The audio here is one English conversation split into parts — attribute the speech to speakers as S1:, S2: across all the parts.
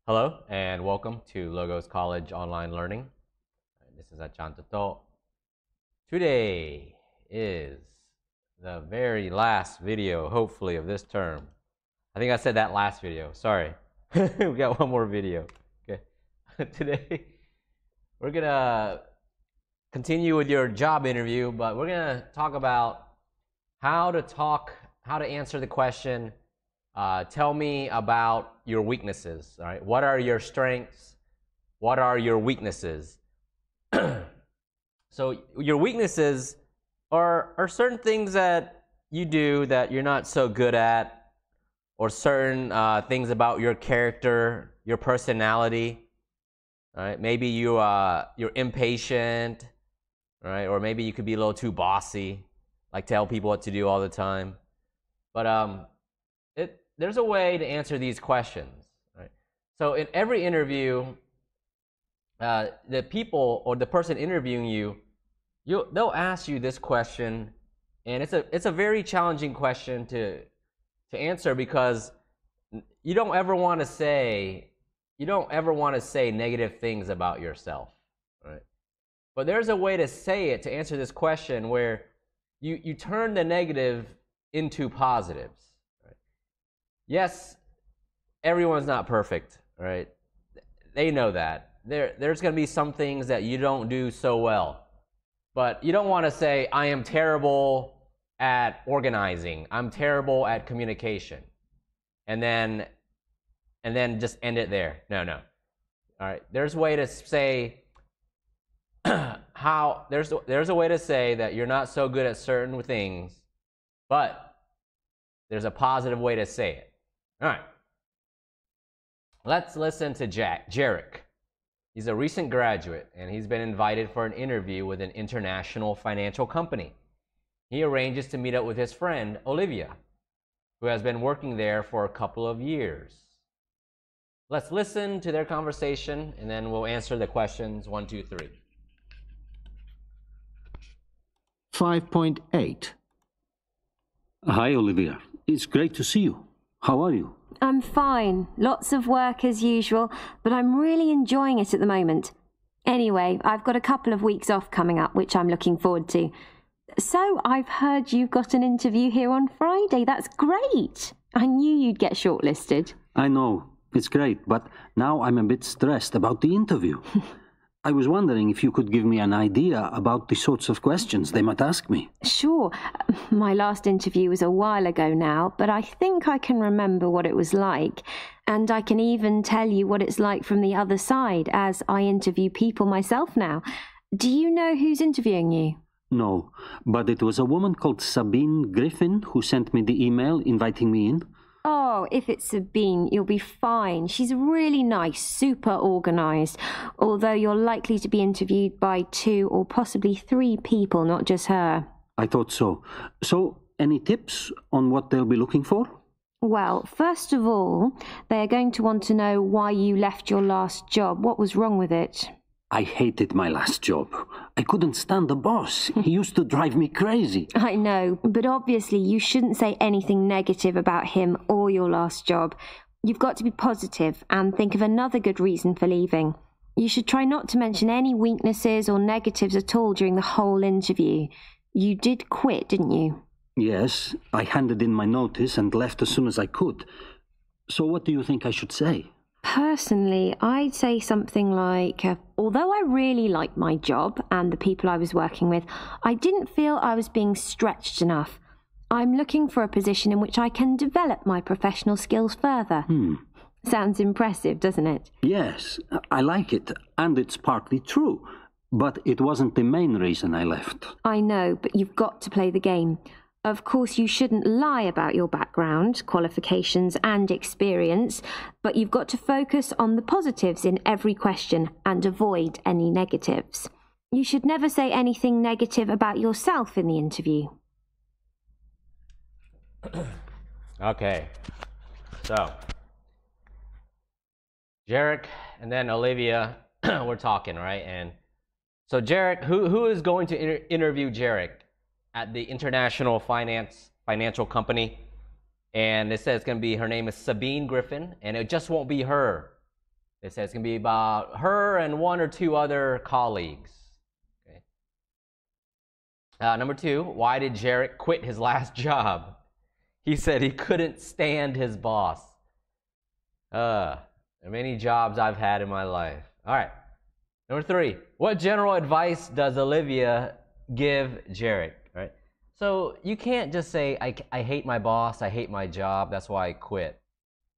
S1: Hello and welcome to Logos College Online Learning. This is Ajarn Toto. Today is the very last video, hopefully, of this term. I think I said that last video. Sorry. We got one more video. Okay. Today, we're going to continue with your job interview, but we're going to talk about how to answer the question, tell me about your weaknesses, all right? What are your strengths? What are your weaknesses? So your weaknesses are certain things that you do that you're not so good at, or certain things about your character, your personality, all right? Maybe you're impatient, all right? Or maybe you could be a little too bossy, like tell people what to do all the time. But there's a way to answer these questions, right? So in every interview, the people or the person interviewing you, they'll ask you this question, and it's a very challenging question to answer, because you don't ever want to say negative things about yourself, right? But there's a way to say it, to answer this question, where you turn the negative into positives. Yes, everyone's not perfect, right? They know that. There's going to be some things that you don't do so well. But you don't want to say, I am terrible at organizing. I'm terrible at communication. And then just end it there. No. All right. There's a way to say there's a way to say that you're not so good at certain things, but there's a positive way to say it. All right, let's listen to Jarek. He's a recent graduate, and he's been invited for an interview with an international financial company. He arranges to meet up with his friend, Olivia, who has been working there for a couple of years. Let's listen to their conversation, and then we'll answer the questions 1, 2, 3.
S2: 5.8.
S3: Hi, Olivia. It's great to see you. How are you?
S4: I'm fine. Lots of work as usual, but I'm really enjoying it at the moment. Anyway, I've got a couple of weeks off coming up, which I'm looking forward to. So, I've heard you've got an interview here on Friday. That's great. I knew you'd get shortlisted.
S3: I know. It's great, but now I'm a bit stressed about the interview. I was wondering if you could give me an idea about the sorts of questions they might ask me.
S4: Sure. My last interview was a while ago now, but I think I can remember what it was like. And I can even tell you what it's like from the other side, as I interview people myself now. Do you know who's interviewing you?
S3: No, but it was a woman called Sabine Griffin who sent me the email inviting me in.
S4: Oh, if it's Sabine, you'll be fine. She's really nice, super organised, although you're likely to be interviewed by 2 or possibly 3 people, not just her.
S3: I thought so. So, any tips on what they'll be looking for?
S4: Well, first of all, they're going to want to know why you left your last job. What was wrong with it?
S3: I hated my last job. I couldn't stand the boss. He used to drive me crazy.
S4: I know, but obviously you shouldn't say anything negative about him or your last job. You've got to be positive and think of another good reason for leaving. You should try not to mention any weaknesses or negatives at all during the whole interview. You did quit, didn't you?
S3: Yes, I handed in my notice and left as soon as I could. So what do you think I should say?
S4: Personally, I'd say something like, although I really liked my job and the people I was working with, I didn't feel I was being stretched enough. I'm looking for a position in which I can develop my professional skills further. Sounds impressive, doesn't it?
S3: Yes, I like it, and it's partly true. But it wasn't the main reason I left.
S4: I know, but you've got to play the game. Of course, you shouldn't lie about your background, qualifications and experience, but you've got to focus on the positives in every question and avoid any negatives. You should never say anything negative about yourself in the interview.
S1: Okay, so Jarek and then Olivia were talking, right? And so Jarek, who is going to interview Jarek at the international financial company? And it says it's going to be, her name is Sabine Griffin, and it just won't be her. It says it's going to be about her and one or two other colleagues. Okay. Number 2, why did Jarek quit his last job? He said he couldn't stand his boss. Many jobs I've had in my life. All right. Number 3, what general advice does Olivia give Jarek? Right. So you can't just say, I hate my boss, I hate my job, that's why I quit.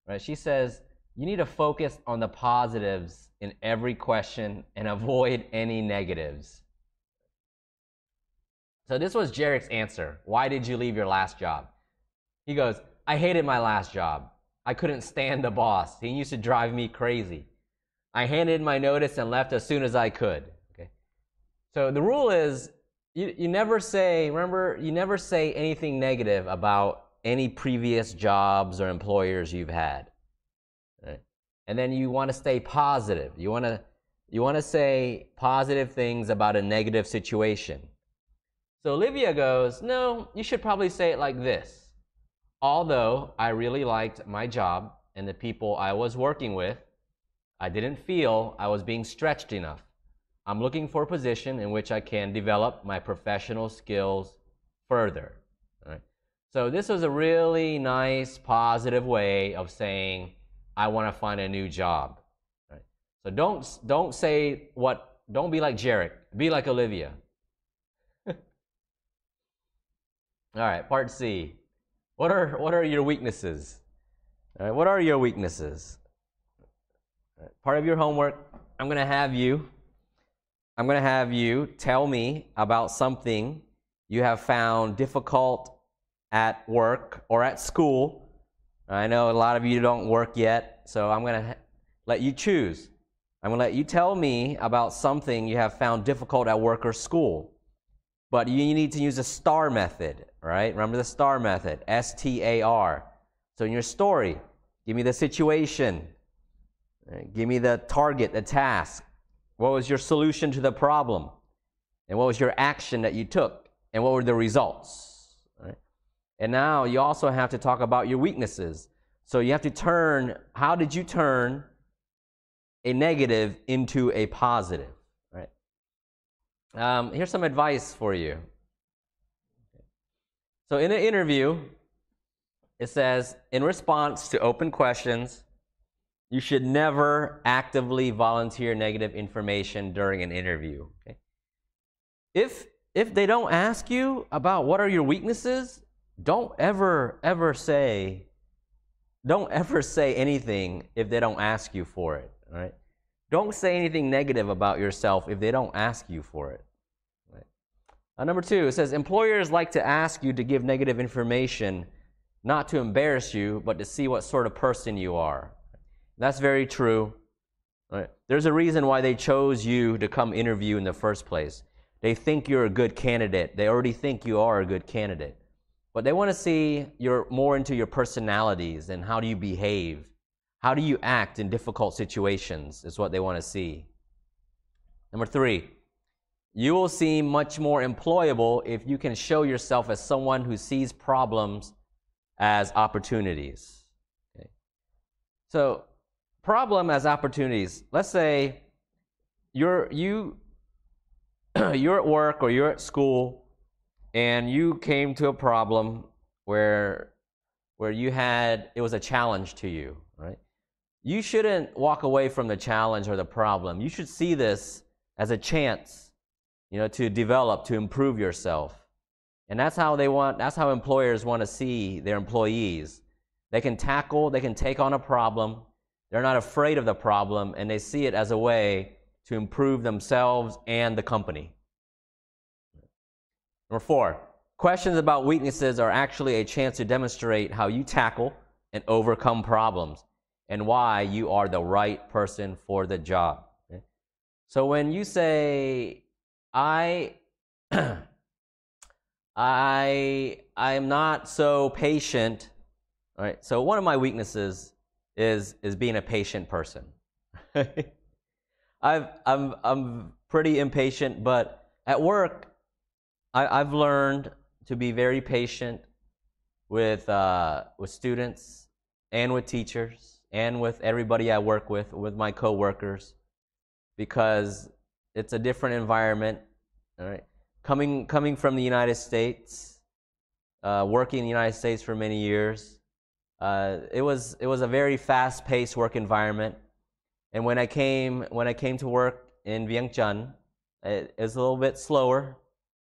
S1: Right? She says, you need to focus on the positives in every question and avoid any negatives. So this was Jarek's answer. Why did you leave your last job? He goes, I hated my last job. I couldn't stand the boss. He used to drive me crazy. I handed in my notice and left as soon as I could. Okay. So the rule is, you never say, remember, you never say anything negative about any previous jobs or employers you've had. Right? And then you want to stay positive. You want to say positive things about a negative situation. So Olivia goes, no, you should probably say it like this. Although I really liked my job and the people I was working with, I didn't feel I was being stretched enough. I'm looking for a position in which I can develop my professional skills further. All right? So this was a really nice, positive way of saying, I want to find a new job. Right? So don't say don't be like Jarek. Be like Olivia. All right, part C. What are your weaknesses? All right, what are your weaknesses? All right, part of your homework, I'm going to have you tell me about something you have found difficult at work or at school. I know a lot of you don't work yet, so I'm going to let you choose. I'm going to let you tell me about something you have found difficult at work or school. But you need to use the STAR method, right? Remember the STAR method, S-T-A-R. So in your story, give me the situation. Right? Give me the target, the task. What was your solution to the problem? And what was your action that you took? And what were the results? Right? And now you also have to talk about your weaknesses. So you have to how did you turn a negative into a positive? Right? Here's some advice for you. So in an interview, it says, in response to open questions, you should never actively volunteer negative information during an interview. Okay? If they don't ask you about what are your weaknesses, don't ever say anything if they don't ask you for it. All right? Don't say anything negative about yourself if they don't ask you for it. Right? Number 2, it says employers like to ask you to give negative information, not to embarrass you, but to see what sort of person you are. That's very true. Right? There's a reason why they chose you to come interview in the first place. They think you're a good candidate. They already think you are a good candidate. But they want to see more into your personalities and how do you behave. How do you act in difficult situations is what they want to see. Number 3, you will seem much more employable if you can show yourself as someone who sees problems as opportunities. Okay. So, problem as opportunities. Let's say you're at work or you're at school and you came to a problem where it was a challenge to you, right? You shouldn't walk away from the challenge or the problem. You should see this as a chance, to develop, to improve yourself. And that's how employers want to see their employees. They can take on a problem. They're not afraid of the problem, and they see it as a way to improve themselves and the company. Number 4, questions about weaknesses are actually a chance to demonstrate how you tackle and overcome problems and why you are the right person for the job. Okay? So when you say, I'm not so patient, all right? So one of my weaknesses is being a patient person. I'm pretty impatient, but at work, I've learned to be very patient with students and with teachers and with everybody I work with my coworkers, because it's a different environment. All right, coming from the United States, working in the United States for many years, it was a very fast-paced work environment. And when I came to work in Vientiane, it was a little bit slower,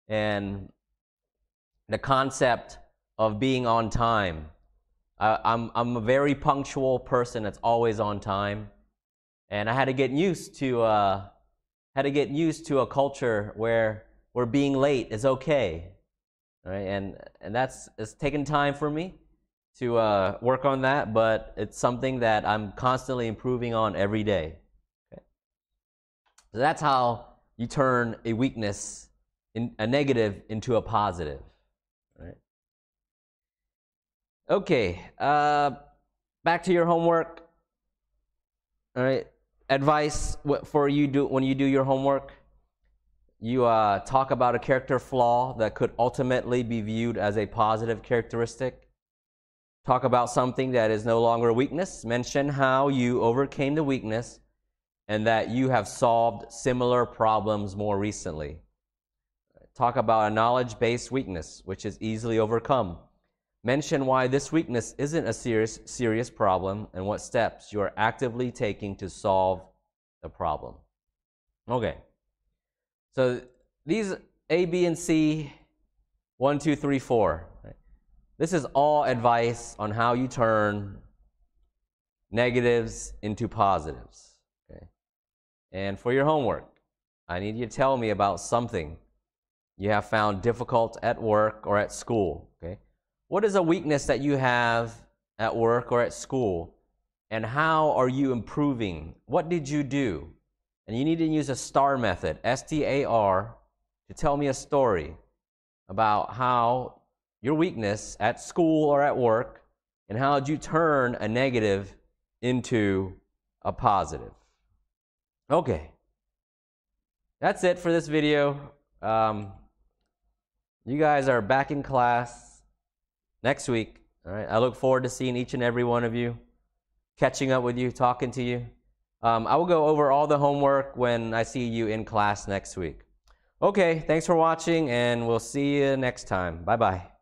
S1: and the concept of being on time. I'm a very punctual person that's always on time, and I had to get used to a culture where being late is okay, right? And it's taken time for me to work on that, but it's something that I'm constantly improving on every day. Okay? So that's how you turn a weakness, a negative, into a positive. Right? Okay, back to your homework. All right, advice for you when you do your homework. You talk about a character flaw that could ultimately be viewed as a positive characteristic. Talk about something that is no longer a weakness. Mention how you overcame the weakness and that you have solved similar problems more recently. Talk about a knowledge-based weakness, which is easily overcome. Mention why this weakness isn't a serious problem and what steps you are actively taking to solve the problem. Okay. So these A, B, and C, 1, 2, 3, 4. Right? This is all advice on how you turn negatives into positives. Okay? And for your homework, I need you to tell me about something you have found difficult at work or at school. Okay? What is a weakness that you have at work or at school, and how are you improving? What did you do? And you need to use a STAR method, S-T-A-R, to tell me a story about how your weakness at school or at work, and how did you turn a negative into a positive. Okay. That's it for this video. You guys are back in class next week. All right. I look forward to seeing each and every one of you, catching up with you, talking to you. I will go over all the homework when I see you in class next week. Okay, thanks for watching, and we'll see you next time. Bye-bye.